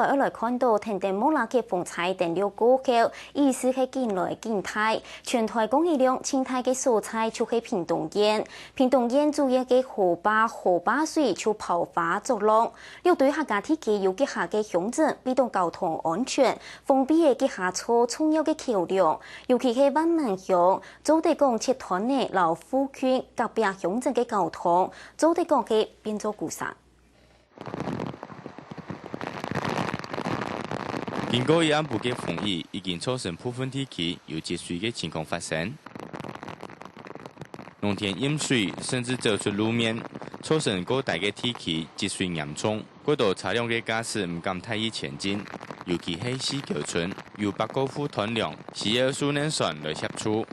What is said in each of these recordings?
来看到停电莫拉嘅风采电流过高，意思系近来近态，全台供应量清态嘅蔬菜就是屏东县，屏东县主要嘅河坝水就泡发作浪，要对客家地区有嘅下嘅乡镇，比到交通安全，封闭嘅下措重要嘅桥梁，尤其係万民乡，早地講切斷嘅老夫區隔壁鄉鎮嘅交通，早地講嘅變做故殺。經過一部嘅風雨，已經造成部分地區有積水嘅情況發生，農田淹水，甚至走出路面，造成各大嘅地區積水嚴重，嗰度車輛嘅駕駛唔敢太易前進，尤其係四橋村有8個副斷梁，需要數年船來協助。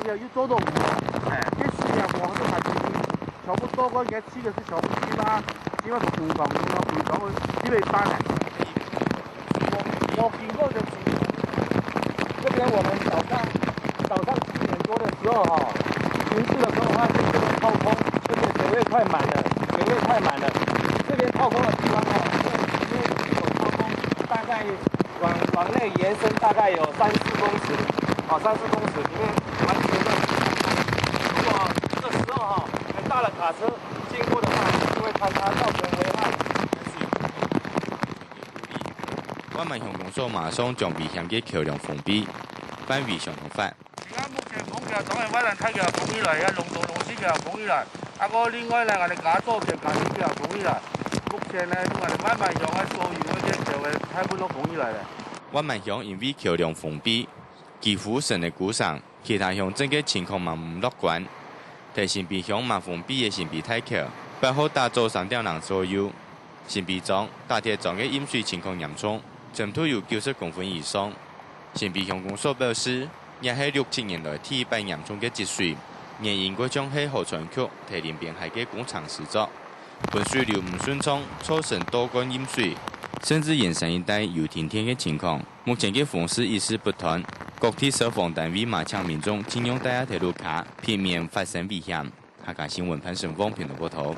要做到这水啊，我都係差不多嗰嘢黐嘅啲小區啦，因為平房咁樣變咗去呢班人。我見過就是這邊我們早上7點多的時候哈，巡視的時候這邊掏空，這邊水位快滿了，這邊掏空的地方哈，因為有掏空，大概往內延伸大概有3-4公尺，3-4公尺裡面。完全的，如果這個時候哈，很大的卡車經過的話，就會坍塌造成危害。我們鄉公所馬上將危險嘅橋梁封閉，翻回常態化。而家目前講嘅總係威能梯嘅封起來，龍洞龍獅嘅封起來，另外呢，我哋假裝嘅假啲嘅封起來。目前呢，我哋慢慢用喺所有嗰啲就係差不多封起來了。我們鄉因為橋梁封閉，幾乎成了故障。其他鄉鎮嘅情況嘛唔樂觀，但新埤鄉嘛封閉嘅新埤大橋，8號打造3條人左右。新埤莊、大鐵莊嘅淹水情況嚴重，深度有90公分以上。新埤鄉公所表示，也係6-7年來第一擺嚴重嘅積水，原因嗰種係河川區堤連邊海嘅工程施作，本水流唔順暢，造成多幹淹水，甚至延伸一帶有停電嘅情況。目前嘅風勢一時不斷。各地消防單位馬強民眾盡用大家鐵路卡，避免發生危險。客家新聞潘順峰評論報道。